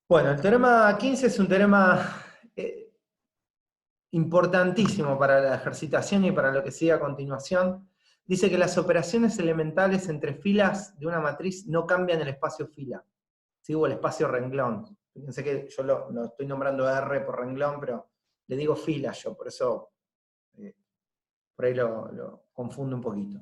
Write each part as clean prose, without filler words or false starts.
Bueno, el teorema 15 es un teorema importantísimo para la ejercitación y para lo que sigue a continuación. Dice que las operaciones elementales entre filas de una matriz no cambian el espacio fila, ¿sí? O el espacio renglón. Fíjense que yo lo estoy nombrando R por renglón, pero le digo fila yo, por eso por ahí lo confundo un poquito.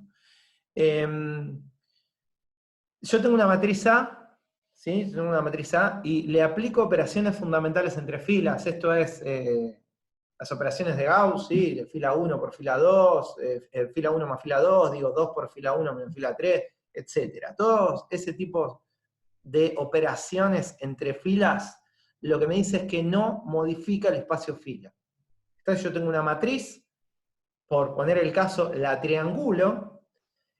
Yo tengo una matriz A, ¿sí? Tengo una matriz A y le aplico operaciones fundamentales entre filas. Esto es las operaciones de Gauss, ¿sí? De fila 1 por fila 2, fila 1 más fila 2, digo 2 por fila 1 menos fila 3, etc. Todos ese tipo de operaciones entre filas, lo que me dice es que no modifica el espacio fila. Entonces yo tengo una matriz, por poner el caso, la triangulo,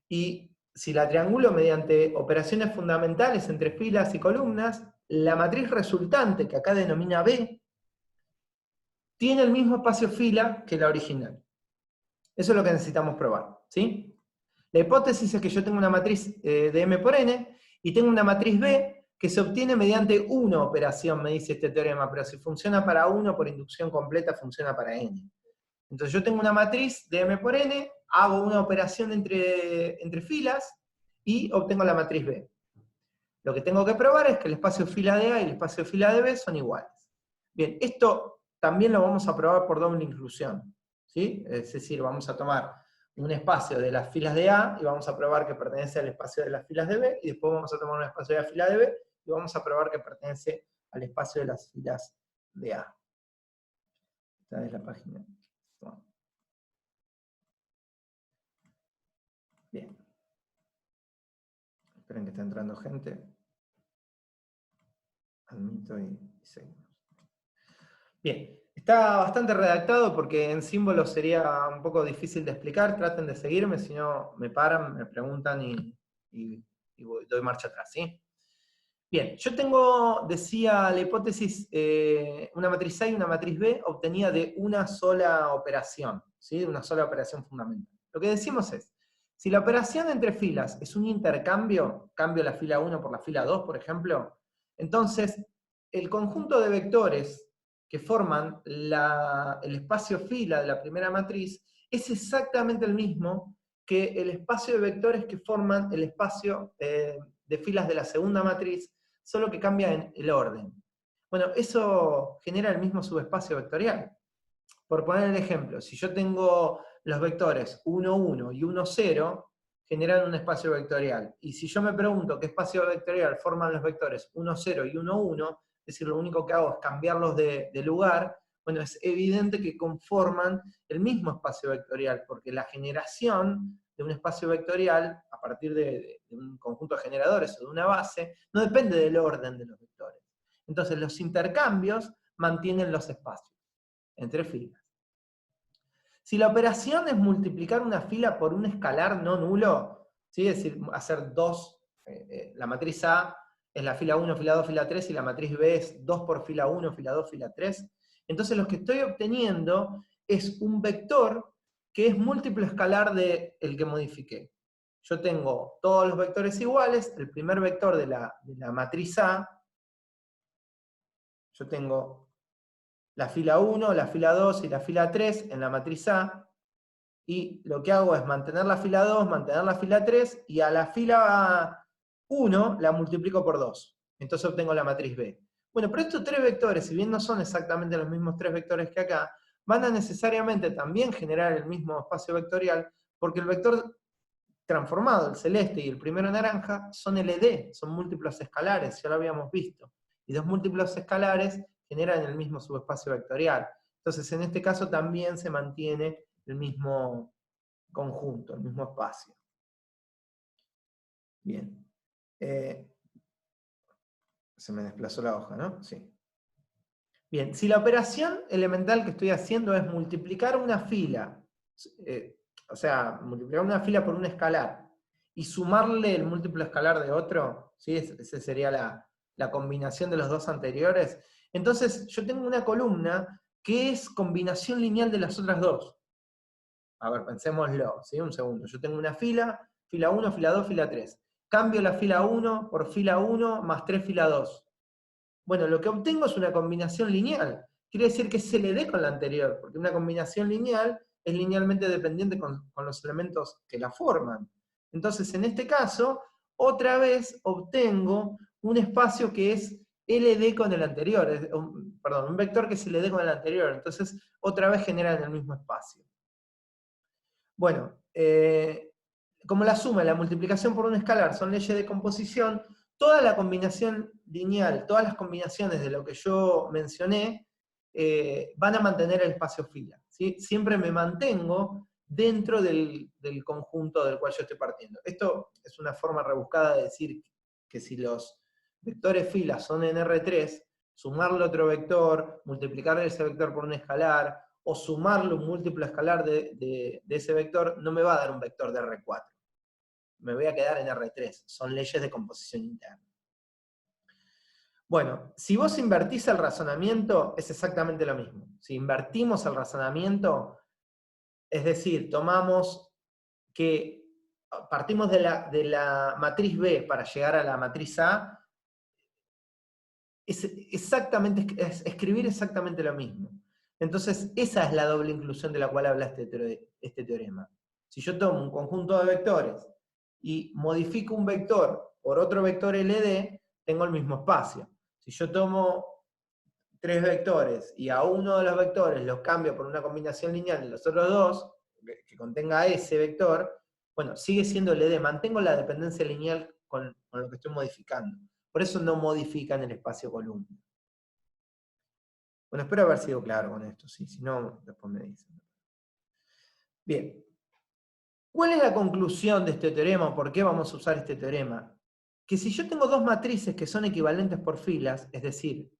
y si la triangulo mediante operaciones fundamentales entre filas y columnas, la matriz resultante, que acá denomina B, tiene el mismo espacio fila que la original. Eso es lo que necesitamos probar, ¿sí? La hipótesis es que yo tengo una matriz de M por N y tengo una matriz B que se obtiene mediante una operación, me dice este teorema, pero si funciona para 1 por inducción completa, funciona para N. Entonces yo tengo una matriz de M por N, hago una operación entre filas y obtengo la matriz B. Lo que tengo que probar es que el espacio fila de A y el espacio fila de B son iguales. Bien, esto también lo vamos a probar por doble inclusión, ¿sí? Es decir, vamos a tomar un espacio de las filas de A y vamos a probar que pertenece al espacio de las filas de B, y después vamos a tomar un espacio de la fila de B y vamos a probar que pertenece al espacio de las filas de A. Esta es la página. Bueno. Bien. Esperen que está entrando gente. Admito y seguimos. Bien, está bastante redactado porque en símbolos sería un poco difícil de explicar. Traten de seguirme, si no me paran, me preguntan y doy marcha atrás, ¿sí? Bien, yo tengo, decía la hipótesis, una matriz A y una matriz B obtenida de una sola operación, ¿sí? De una sola operación fundamental. Lo que decimos es, si la operación entre filas es un intercambio, cambio la fila 1 por la fila 2, por ejemplo, entonces el conjunto de vectores que forman el espacio fila de la primera matriz es exactamente el mismo que el espacio de vectores que forman el espacio de filas de la segunda matriz, solo que cambia en el orden. Bueno, eso genera el mismo subespacio vectorial. Por poner el ejemplo, si yo tengo los vectores 1, 1 y 1, 0, generan un espacio vectorial. Y si yo me pregunto qué espacio vectorial forman los vectores 1, 0 y 1, 1, es decir, lo único que hago es cambiarlos de lugar, bueno, es evidente que conforman el mismo espacio vectorial, porque la generación de un espacio vectorial a partir de un conjunto de generadores o de una base no depende del orden de los vectores. Entonces los intercambios mantienen los espacios entre filas. Si la operación es multiplicar una fila por un escalar no nulo, ¿sí? Es decir, hacer dos, la matriz A es la fila 1, fila 2, fila 3, y la matriz B es 2 por fila 1, fila 2, fila 3, entonces lo que estoy obteniendo es un vector que es múltiplo escalar del que modifiqué. Yo tengo todos los vectores iguales, el primer vector de la matriz A, yo tengo la fila 1, la fila 2 y la fila 3 en la matriz A, y lo que hago es mantener la fila 2, mantener la fila 3, y a la fila 1 la multiplico por 2. Entonces obtengo la matriz B. Bueno, pero estos tres vectores, si bien no son exactamente los mismos tres vectores que acá, van a necesariamente también generar el mismo espacio vectorial, porque el vector transformado, el celeste y el primero naranja, son LD, son múltiplos escalares, ya lo habíamos visto. Y dos múltiplos escalares generan el mismo subespacio vectorial. Entonces, en este caso también se mantiene el mismo conjunto, el mismo espacio. Bien. Se me desplazó la hoja, ¿no? Sí. Bien, si la operación elemental que estoy haciendo es multiplicar una fila, o sea, multiplicar una fila por un escalar, y sumarle el múltiplo escalar de otro, ¿sí? Esa sería la combinación de los dos anteriores. Entonces, yo tengo una columna que es combinación lineal de las otras dos. A ver, pensémoslo, ¿sí? Un segundo. Yo tengo una fila 1, fila 2, fila 3. Cambio la fila 1 por fila 1 más 3 fila 2. Bueno, lo que obtengo es una combinación lineal. Quiere decir que es LD con la anterior, porque una combinación lineal es linealmente dependiente con los elementos que la forman. Entonces, en este caso, otra vez obtengo un espacio que es LD con el anterior, perdón, un vector que es LD con el anterior. Entonces, otra vez generan el mismo espacio. Bueno, como la suma y la multiplicación por un escalar son leyes de composición, toda la combinación lineal, todas las combinaciones de lo que yo mencioné, van a mantener el espacio fila. ¿Sí? Siempre me mantengo dentro del conjunto del cual yo estoy partiendo. Esto es una forma rebuscada de decir que si los vectores fila son en R3, sumarle otro vector, multiplicar ese vector por un escalar, o sumarle un múltiplo escalar de ese vector, no me va a dar un vector de R4. Me voy a quedar en R3. Son leyes de composición interna. Bueno, si vos invertís el razonamiento, es exactamente lo mismo. Si invertimos el razonamiento, es decir, tomamos que partimos de la matriz B para llegar a la matriz A, es escribir exactamente lo mismo. Entonces, esa es la doble inclusión de la cual habla este teorema. Si yo tomo un conjunto de vectores y modifico un vector por otro vector LD, tengo el mismo espacio. Si yo tomo 3 vectores y a uno de los vectores los cambio por una combinación lineal de los otros dos, que contenga ese vector, bueno, sigue siendo LD, mantengo la dependencia lineal con lo que estoy modificando. Por eso no modifican el espacio columna. Bueno, espero haber sido claro con esto, ¿sí? Si no, después me dicen. Bien. ¿Cuál es la conclusión de este teorema? ¿Por qué vamos a usar este teorema? Que si yo tengo dos matrices que son equivalentes por filas, es decir,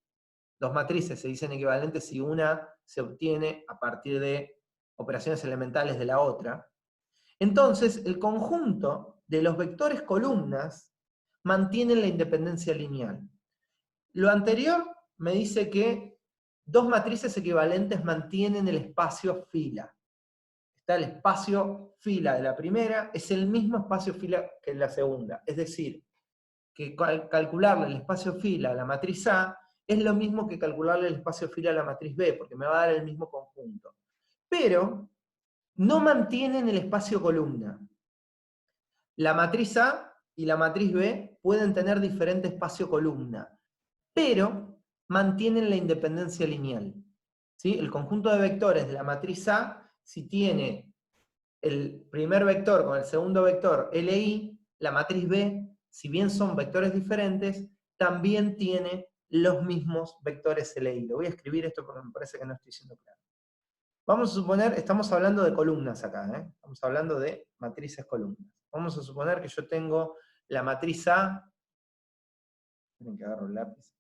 dos matrices se dicen equivalentes si una se obtiene a partir de operaciones elementales de la otra, entonces el conjunto de los vectores columnas mantienen la independencia lineal. Lo anterior me dice que dos matrices equivalentes mantienen el espacio fila. Está el espacio fila de la primera, es el mismo espacio fila que la segunda. Es decir, que calcularle el espacio fila a la matriz A es lo mismo que calcularle el espacio fila a la matriz B, porque me va a dar el mismo conjunto. Pero no mantienen el espacio columna. La matriz A y la matriz B pueden tener diferente espacio columna, pero mantienen la independencia lineal. ¿Sí? El conjunto de vectores de la matriz A, si tiene el primer vector con el segundo vector LI, la matriz B, si bien son vectores diferentes, también tiene los mismos vectores LI. Lo voy a escribir esto porque me parece que no estoy siendo claro. Vamos a suponer, estamos hablando de columnas acá, estamos hablando de matrices columnas. Vamos a suponer que yo tengo la matriz A, esperen que agarro el lápiz,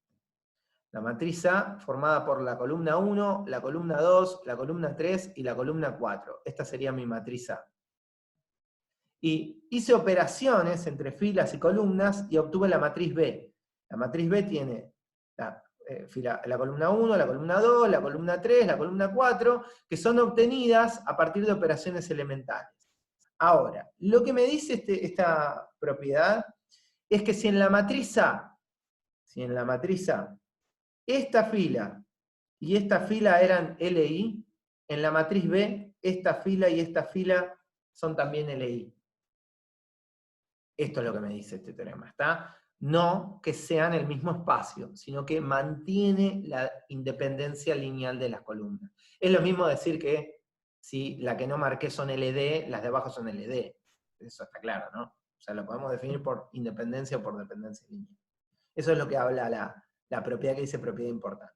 la matriz A formada por la columna 1, la columna 2, la columna 3 y la columna 4. Esta sería mi matriz A. Y hice operaciones entre filas y columnas y obtuve la matriz B. La matriz B tiene la columna 1, la columna 2, la columna 3, la columna 4, que son obtenidas a partir de operaciones elementales. Ahora, lo que me dice esta propiedad es que si en la matriz A, esta fila y esta fila eran LI, en la matriz B, esta fila y esta fila son también LI. Esto es lo que me dice este teorema, ¿está? No que sean el mismo espacio, sino que mantiene la independencia lineal de las columnas. Es lo mismo decir que si la que no marqué son LD, las de abajo son LD. Eso está claro, ¿no? O sea, lo podemos definir por independencia o por dependencia lineal. Eso es lo que habla la propiedad que dice propiedad importante.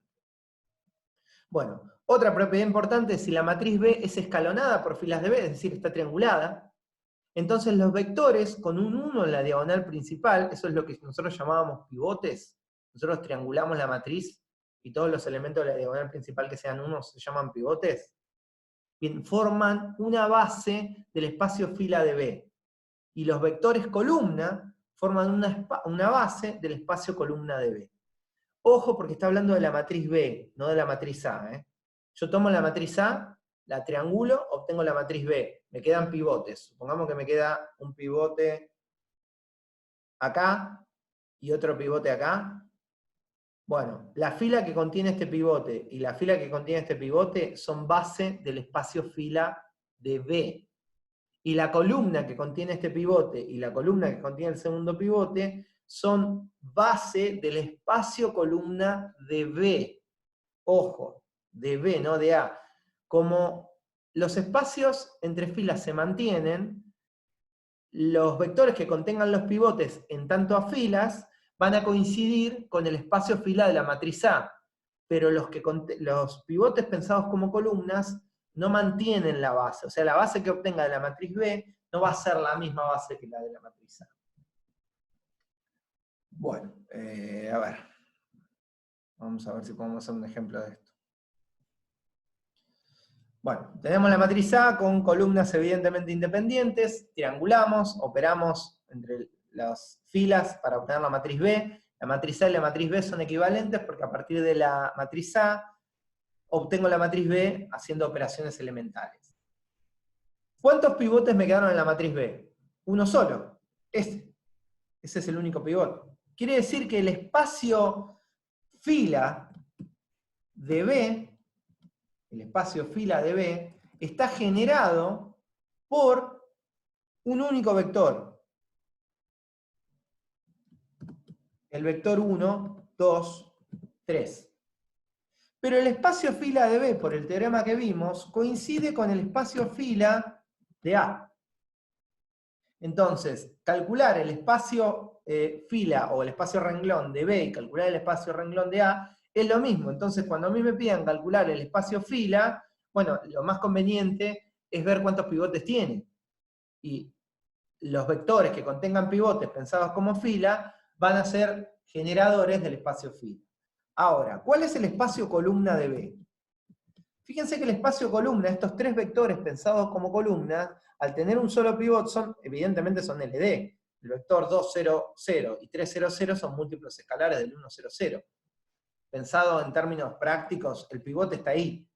Bueno, otra propiedad importante es si la matriz B es escalonada por filas de B, es decir, está triangulada. Entonces los vectores con un 1 en la diagonal principal, eso es lo que nosotros llamábamos pivotes, nosotros triangulamos la matriz y todos los elementos de la diagonal principal que sean 1 se llaman pivotes, bien, forman una base del espacio fila de B. Y los vectores columna forman una base del espacio columna de B. Ojo porque está hablando de la matriz B, no de la matriz A. Yo tomo la matriz A, la triangulo, obtengo la matriz B. Me quedan pivotes. Supongamos que me queda un pivote acá y otro pivote acá. Bueno, la fila que contiene este pivote y la fila que contiene este pivote son base del espacio fila de B. Y la columna que contiene este pivote y la columna que contiene el segundo pivote son base del espacio columna de B. Ojo, de B, no de A. Como los espacios entre filas se mantienen, los vectores que contengan los pivotes en tanto a filas van a coincidir con el espacio fila de la matriz A, pero los pivotes pensados como columnas no mantienen la base, o sea, la base que obtenga de la matriz B no va a ser la misma base que la de la matriz A. Bueno, a ver, vamos a ver si podemos hacer un ejemplo de esto. Bueno, tenemos la matriz A con columnas evidentemente independientes, triangulamos, operamos entre las filas para obtener la matriz B. La matriz A y la matriz B son equivalentes porque a partir de la matriz A obtengo la matriz B haciendo operaciones elementales. ¿Cuántos pivotes me quedaron en la matriz B? Uno solo, ese es el único pivote. Quiere decir que el espacio fila de B, el espacio fila de B, está generado por un único vector. El vector 1, 2, 3. Pero el espacio fila de B, por el teorema que vimos, coincide con el espacio fila de A. Entonces, calcular el espacio fila o el espacio renglón de B y calcular el espacio renglón de A es lo mismo. Entonces, cuando a mí me pidan calcular el espacio fila, bueno, lo más conveniente es ver cuántos pivotes tiene. Y los vectores que contengan pivotes pensados como fila van a ser generadores del espacio fila. Ahora, ¿cuál es el espacio columna de B? Fíjense que el espacio columna, estos tres vectores pensados como columnas, al tener un solo pivot, evidentemente son LD. El vector 2, 0, 0 y 3, 0, 0 son múltiplos escalares del 1, 0, 0. Pensado en términos prácticos, el pivote está ahí.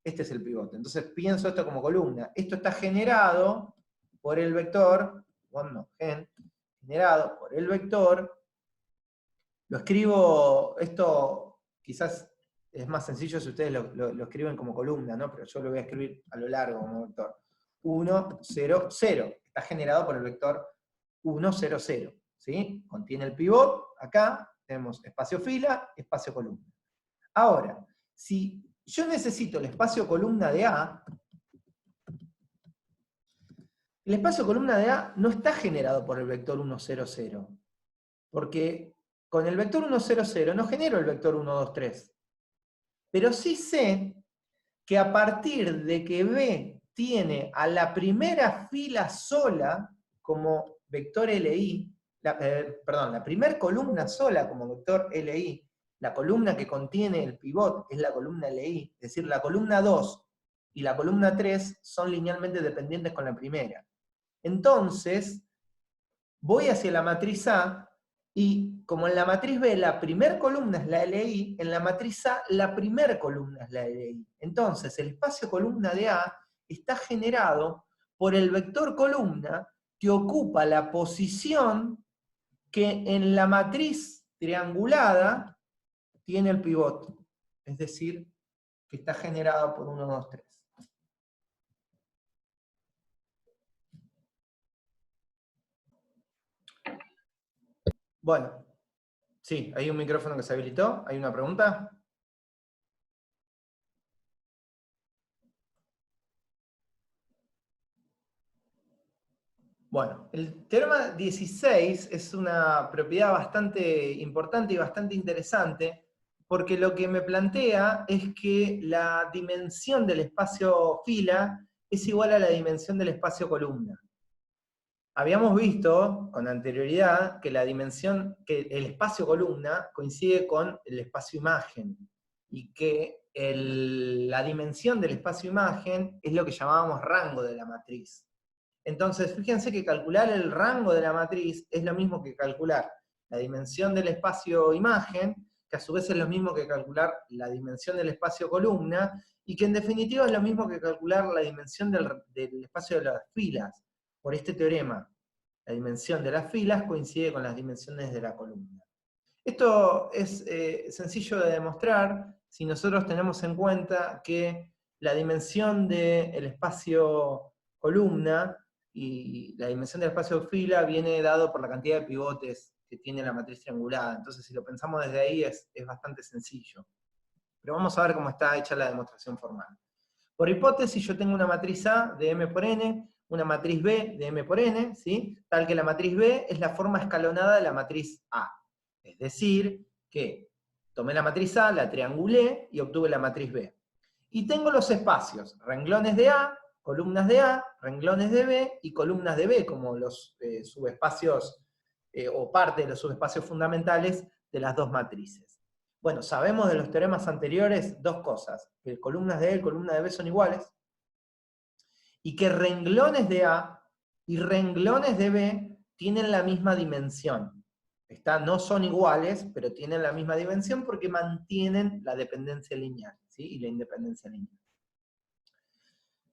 Este es el pivote. Entonces pienso esto como columna. Esto está generado por el vector, generado por el vector. Lo escribo, esto quizás es más sencillo si ustedes lo escriben como columna, ¿no? Pero yo lo voy a escribir a lo largo como vector. 1, 0, 0. Está generado por el vector 1, 0, 0. ¿Sí? Contiene el pivot, acá tenemos espacio fila, espacio columna. Ahora, si yo necesito el espacio columna de A, el espacio columna de A no está generado por el vector 1, 0, 0. Porque con el vector 1, 0, 0 no genero el vector 1, 2, 3. Pero sí sé que a partir de que B tiene a la primera fila sola como vector LI, la primera columna sola como vector LI, la columna que contiene el pivot es la columna LI, es decir, la columna 2 y la columna 3 son linealmente dependientes con la primera. Entonces, voy hacia la matriz A, y como en la matriz B la primera columna es la LI, en la matriz A la primera columna es la LI. Entonces, el espacio columna de A está generado por el vector columna que ocupa la posición que en la matriz triangulada tiene el pivot. Es decir, que está generado por 1, 2, 3. Bueno, sí, hay un micrófono que se habilitó. ¿Hay una pregunta? Bueno, el teorema 16 es una propiedad bastante importante y bastante interesante, porque lo que me plantea es que la dimensión del espacio fila es igual a la dimensión del espacio columna. Habíamos visto con anterioridad que que el espacio columna coincide con el espacio imagen, y que la dimensión del espacio imagen es lo que llamábamos rango de la matriz. Entonces, fíjense que calcular el rango de la matriz es lo mismo que calcular la dimensión del espacio imagen, que a su vez es lo mismo que calcular la dimensión del espacio columna, y que en definitiva es lo mismo que calcular la dimensión del espacio de las filas, por este teorema. La dimensión de las filas coincide con las dimensiones de la columna. Esto es sencillo de demostrar si nosotros tenemos en cuenta que la dimensión del espacio columna y la dimensión del espacio fila viene dado por la cantidad de pivotes que tiene la matriz triangulada. Entonces, si lo pensamos desde ahí, es bastante sencillo. Pero vamos a ver cómo está hecha la demostración formal. Por hipótesis, yo tengo una matriz A de M por N, una matriz B de M por N, ¿sí? Tal que la matriz B es la forma escalonada de la matriz A. Es decir, que tomé la matriz A, la triangulé y obtuve la matriz B. Y tengo los espacios, renglones de A, columnas de A, renglones de B y columnas de B, como los subespacios o parte de los subespacios fundamentales de las dos matrices. Bueno, sabemos de los teoremas anteriores dos cosas, que columnas de A y columnas de B son iguales, y que renglones de A y renglones de B tienen la misma dimensión. No son iguales, pero tienen la misma dimensión porque mantienen la dependencia lineal, ¿sí? Y la independencia lineal.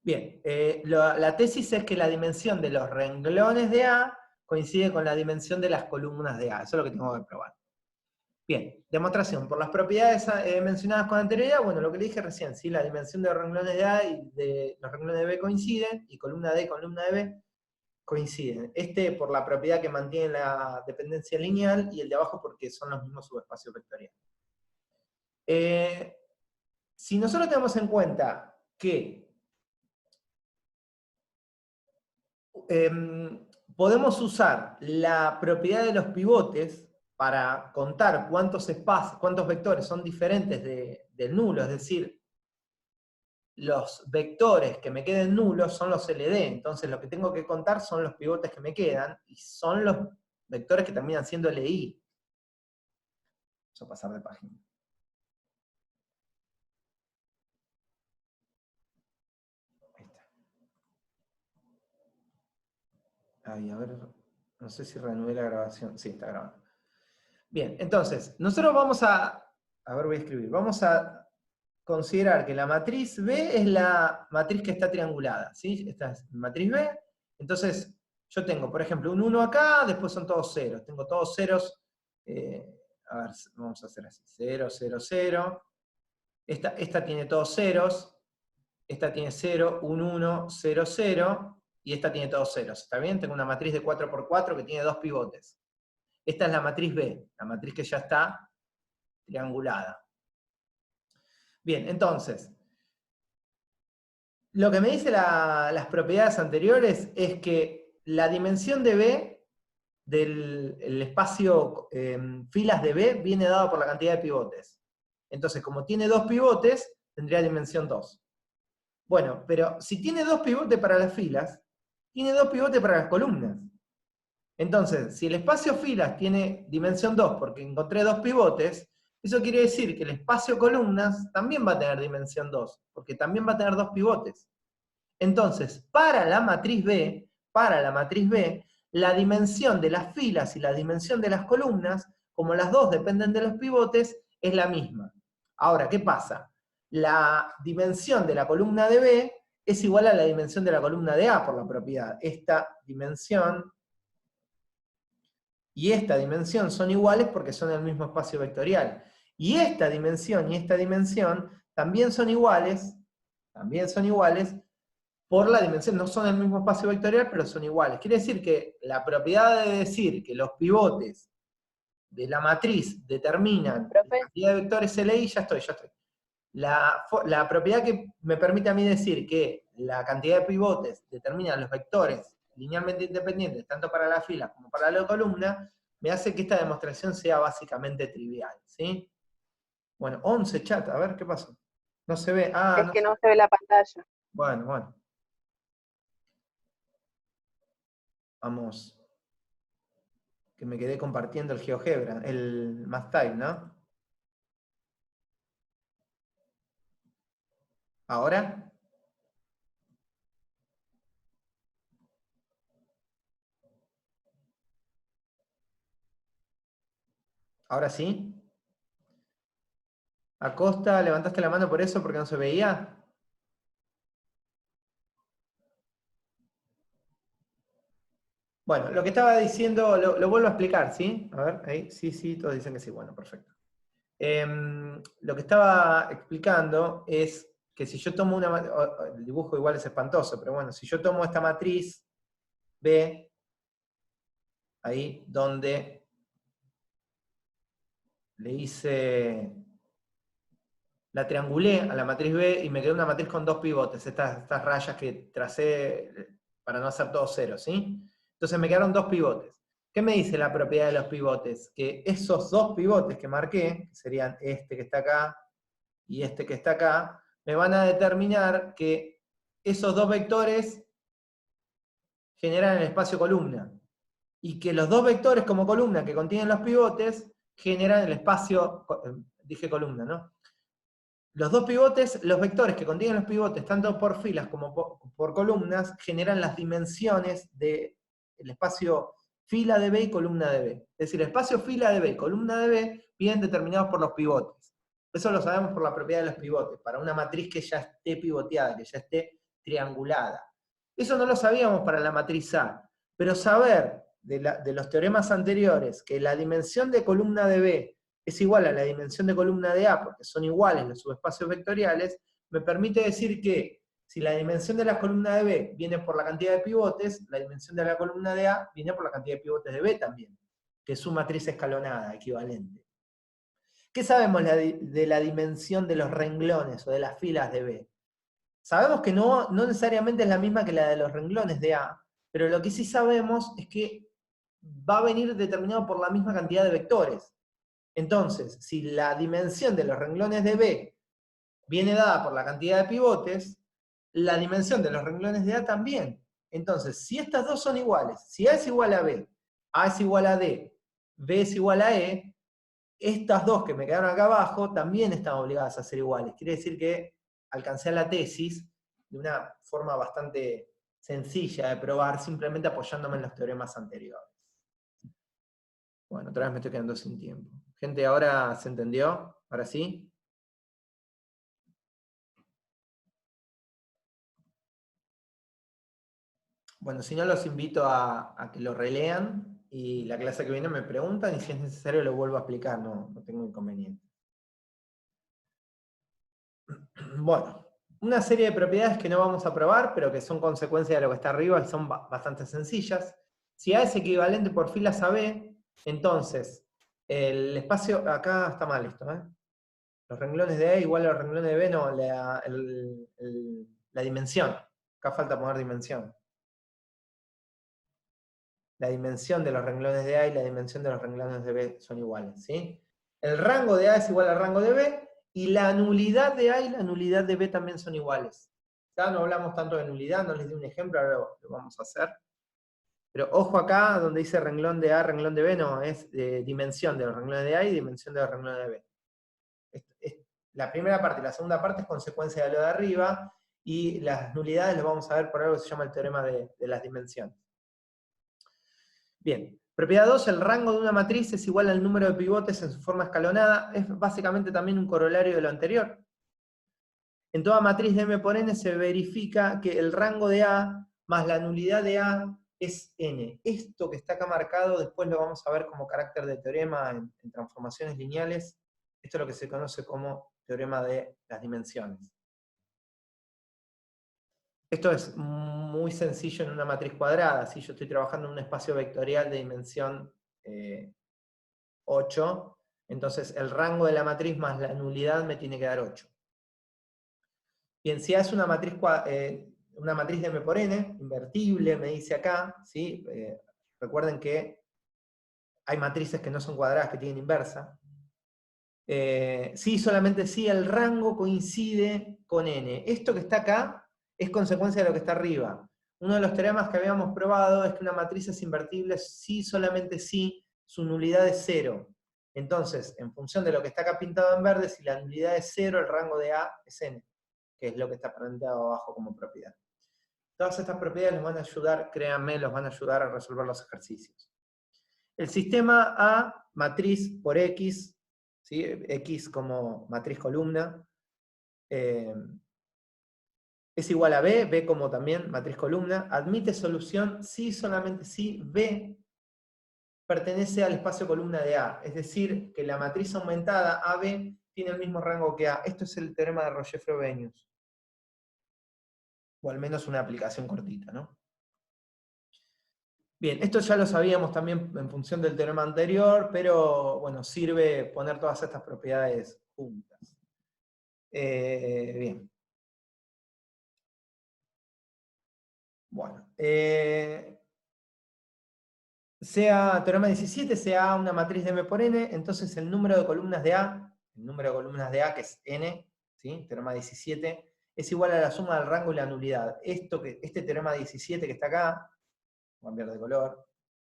Bien, la tesis es que la dimensión de los renglones de A coincide con la dimensión de las columnas de A. Eso es lo que tengo que probar. Bien, demostración. Por las propiedades mencionadas con anterioridad, bueno, lo que le dije recién, ¿sí? La dimensión de los renglones de A y de los renglones de B coinciden, y columna D y columna de B coinciden. Por la propiedad que mantiene la dependencia lineal, y el de abajo porque son los mismos subespacios vectoriales. Si nosotros tenemos en cuenta que podemos usar la propiedad de los pivotes para contar cuántos vectores son diferentes del nulo, es decir, los vectores que me queden nulos son los LD, entonces lo que tengo que contar son los pivotes que me quedan, y son los vectores que terminan siendo LI. Vamos a pasar de página. Ahí está. Ay, a ver, no sé si reanudé la grabación. Sí, está grabando. Bien, entonces, nosotros vamos a ver, voy a escribir, vamos a considerar que la matriz B es la matriz que está triangulada, ¿sí? Esta es mi matriz B, entonces yo tengo, por ejemplo, un 1 acá, después son todos ceros, tengo todos ceros, a ver, vamos a hacer así, 0, 0, 0, esta tiene todos ceros, esta tiene 0, 1, 1, 0, 0, y esta tiene todos ceros, ¿está bien? Tengo una matriz de 4 por 4 que tiene dos pivotes. Esta es la matriz B, la matriz que ya está triangulada. Bien, entonces, lo que me dice las propiedades anteriores es que la dimensión de B, del espacio filas de B, viene dado por la cantidad de pivotes. Entonces, como tiene dos pivotes, tendría dimensión 2. Bueno, pero si tiene dos pivotes para las filas, tiene dos pivotes para las columnas. Entonces, si el espacio filas tiene dimensión 2 porque encontré dos pivotes, eso quiere decir que el espacio columnas también va a tener dimensión 2, porque también va a tener dos pivotes. Entonces, para la matriz B, la dimensión de las filas y la dimensión de las columnas, como las dos dependen de los pivotes, es la misma. Ahora, ¿qué pasa? La dimensión de la columna de B es igual a la dimensión de la columna de A por la propiedad. Esta dimensión y esta dimensión son iguales porque son el mismo espacio vectorial. Y esta dimensión también son iguales por la dimensión, no son el mismo espacio vectorial, pero son iguales. Quiere decir que la propiedad de decir que los pivotes de la matriz determinan la cantidad de vectores LI, ya estoy. La propiedad que me permite a mí decir que la cantidad de pivotes determina los vectores linealmente independientes, tanto para la fila como para la columna, me hace que esta demostración sea básicamente trivial, ¿sí? Bueno, 11 chat, a ver qué pasó. No se ve. Ah, es que no se ve la pantalla. Bueno. Vamos. Que me quedé compartiendo el GeoGebra, el Mathtype, ¿no? ¿Ahora? ¿Ahora sí? Acosta, ¿levantaste la mano por eso porque no se veía? Bueno, lo que estaba diciendo, lo vuelvo a explicar, ¿sí? A ver, ahí, sí, todos dicen que sí, bueno, perfecto. Lo que estaba explicando es que si yo tomo una, el dibujo igual es espantoso, pero bueno, si yo tomo esta matriz B, ahí donde le hice, la triangulé a la matriz B y me quedó una matriz con dos pivotes, estas rayas que tracé para no hacer todo cero, ¿sí? Entonces me quedaron dos pivotes. ¿Qué me dice la propiedad de los pivotes? Que esos dos pivotes que marqué, que serían este que está acá y este que está acá, me van a determinar que esos dos vectores generan el espacio columna. Y que los dos vectores como columna que contienen los pivotes generan el espacio, dije columna, ¿no? Los dos pivotes, los vectores que contienen los pivotes, tanto por filas como por columnas, generan las dimensiones del espacio fila de B y columna de B. Es decir, el espacio fila de B y columna de B vienen determinados por los pivotes. Eso lo sabemos por la propiedad de los pivotes, para una matriz que ya esté pivoteada, que ya esté triangulada. Eso no lo sabíamos para la matriz A, pero saber de los teoremas anteriores que la dimensión de columna de B es igual a la dimensión de columna de A, porque son iguales los subespacios vectoriales, me permite decir que si la dimensión de la columna de B viene por la cantidad de pivotes, la dimensión de la columna de A viene por la cantidad de pivotes de B también, que es su matriz escalonada, equivalente. ¿Qué sabemos de la dimensión de los renglones o de las filas de B? Sabemos que no necesariamente es la misma que la de los renglones de A, pero lo que sí sabemos es que va a venir determinado por la misma cantidad de vectores. Entonces, si la dimensión de los renglones de B viene dada por la cantidad de pivotes, la dimensión de los renglones de A también. Entonces, si estas dos son iguales, si A es igual a B, A es igual a D, B es igual a E, estas dos que me quedaron acá abajo también están obligadas a ser iguales. Quiere decir que alcancé la tesis de una forma bastante sencilla de probar, simplemente apoyándome en los teoremas anteriores. Bueno, otra vez me estoy quedando sin tiempo. Gente, ¿ahora se entendió? ¿Ahora sí? Bueno, si no, los invito a que lo relean y la clase que viene me preguntan y si es necesario lo vuelvo a explicar, no tengo inconveniente. Bueno, una serie de propiedades que no vamos a probar, pero que son consecuencia de lo que está arriba y son bastante sencillas. Si A es equivalente por filas a B, entonces el espacio, acá está mal esto, ¿eh? Los renglones de A igual a los renglones de B, no, la dimensión. Acá falta poner dimensión. La dimensión de los renglones de A y la dimensión de los renglones de B son iguales, ¿sí? El rango de A es igual al rango de B, y la nulidad de A y la nulidad de B también son iguales. Ya no hablamos tanto de nulidad, no les di un ejemplo, ahora lo vamos a hacer. Pero ojo acá, donde dice renglón de A, renglón de B, no, es dimensión de los renglones de A y dimensión de los renglones de B. La primera parte y la segunda parte es consecuencia de lo de arriba, y las nulidades las vamos a ver por algo que se llama el teorema de las dimensiones. Bien, propiedad 2, el rango de una matriz es igual al número de pivotes en su forma escalonada. Es básicamente también un corolario de lo anterior. En toda matriz de M por N se verifica que el rango de A más la nulidad de A es N. Esto que está acá marcado, después lo vamos a ver como carácter de teorema en transformaciones lineales. Esto es lo que se conoce como teorema de las dimensiones. Esto es muy sencillo en una matriz cuadrada. Si yo estoy trabajando en un espacio vectorial de dimensión 8, entonces el rango de la matriz más la nulidad me tiene que dar 8. Bien, si A es una matriz de M por N, invertible, me dice acá, ¿sí? Recuerden que hay matrices que no son cuadradas, que tienen inversa. Sí, solamente si el rango coincide con N. Esto que está acá es consecuencia de lo que está arriba. Uno de los teoremas que habíamos probado es que una matriz es invertible si solamente si su nulidad es 0. Entonces, en función de lo que está acá pintado en verde, si la nulidad es 0, el rango de A es N, que es lo que está planteado abajo como propiedad. Todas estas propiedades los van a ayudar, créanme, los van a ayudar a resolver los ejercicios. El sistema A, matriz por X, ¿sí? X como matriz columna, es igual a B, B como también matriz columna, admite solución si solamente si B pertenece al espacio columna de A, es decir, que la matriz aumentada AB tiene el mismo rango que A. Esto es el teorema de Roger-Frobenius. O al menos una aplicación cortita, ¿no? Bien, esto ya lo sabíamos también en función del teorema anterior, pero bueno, sirve poner todas estas propiedades juntas. Bien. Bueno. Sea teorema 17, sea una matriz de M por N, entonces el número de columnas de A, que es N, ¿sí? Teorema 17, es igual a la suma del rango y la nulidad. Este teorema 17 que está acá, voy a cambiar de color,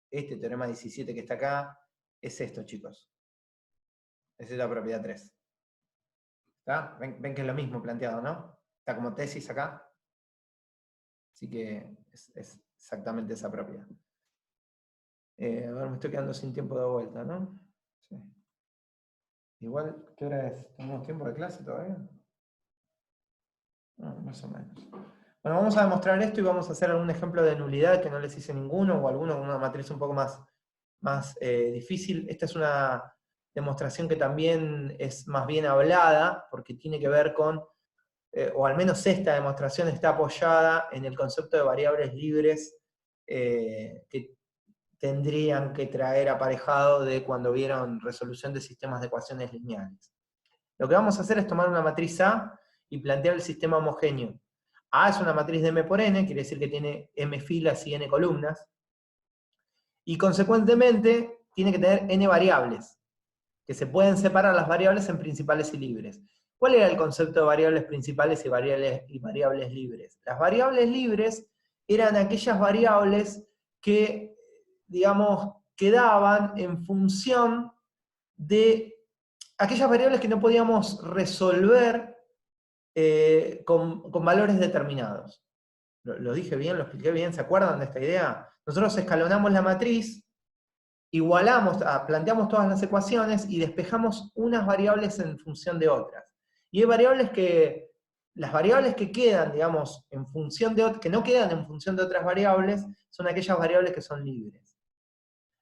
este teorema 17 que está acá, es esto, chicos. Esa es la propiedad 3. ¿Está? Ven que es lo mismo planteado, ¿no? Está como tesis acá. Así que es exactamente esa propiedad. A ver, me estoy quedando sin tiempo de vuelta, ¿no? Sí. Igual, ¿qué hora es? ¿Tenemos tiempo de clase todavía? No, más o menos. Bueno, vamos a demostrar esto y vamos a hacer algún ejemplo de nulidad que no les hice ninguno, o alguno con una matriz un poco más difícil. Esta es una demostración que también es más bien hablada, porque tiene que ver con, o al menos esta demostración está apoyada en el concepto de variables libres que tendrían que traer aparejado de cuando vieron resolución de sistemas de ecuaciones lineales. Lo que vamos a hacer es tomar una matriz A y plantear el sistema homogéneo. A es una matriz de M por N, quiere decir que tiene M filas y N columnas, y consecuentemente tiene que tener N variables, que se pueden separar las variables en principales y libres. ¿Cuál era el concepto de variables principales y variables libres? Las variables libres eran aquellas variables que, digamos, quedaban en función de aquellas variables que no podíamos resolver con valores determinados. ¿Lo dije bien? ¿Lo expliqué bien? ¿Se acuerdan de esta idea? Nosotros escalonamos la matriz, planteamos todas las ecuaciones y despejamos unas variables en función de otras. Y hay las variables que quedan, digamos, en función de que no quedan en función de otras variables, son aquellas variables que son libres.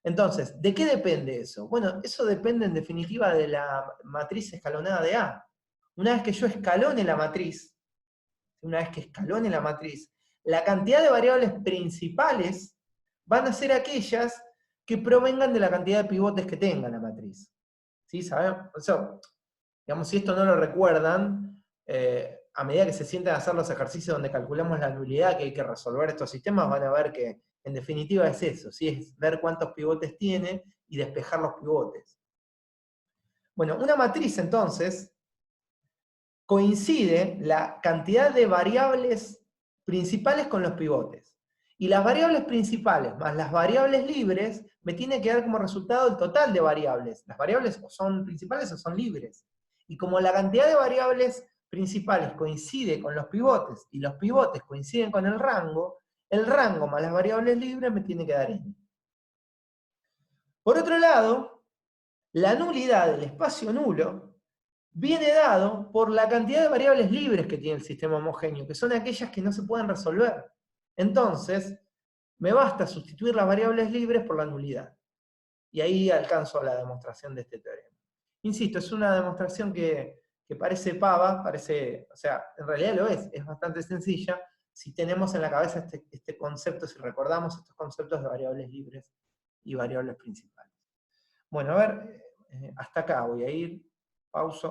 Entonces, ¿de qué depende eso? Bueno, eso depende en definitiva de la matriz escalonada de A. Una vez que yo escalone la matriz, la cantidad de variables principales van a ser aquellas que provengan de la cantidad de pivotes que tenga la matriz. ¿Sí? ¿Saben? Eso, digamos, si esto no lo recuerdan, a medida que se sientan a hacer los ejercicios donde calculamos la nulidad que hay que resolver estos sistemas, van a ver que en definitiva es eso, ¿sí? Es ver cuántos pivotes tiene y despejar los pivotes. Bueno, una matriz entonces coincide la cantidad de variables principales con los pivotes. Y las variables principales más las variables libres me tiene que dar como resultado el total de variables. Las variables o son principales o son libres. Y como la cantidad de variables principales coincide con los pivotes y los pivotes coinciden con el rango más las variables libres me tiene que dar n. Por otro lado, la nulidad del espacio nulo viene dado por la cantidad de variables libres que tiene el sistema homogéneo, que son aquellas que no se pueden resolver. Entonces, me basta sustituir las variables libres por la nulidad. Y ahí alcanzo la demostración de este teorema. Insisto, es una demostración que parece pava, o sea, en realidad lo es bastante sencilla, si tenemos en la cabeza este concepto, si recordamos estos conceptos de variables libres y variables principales. Bueno, a ver, hasta acá voy a ir, pauso.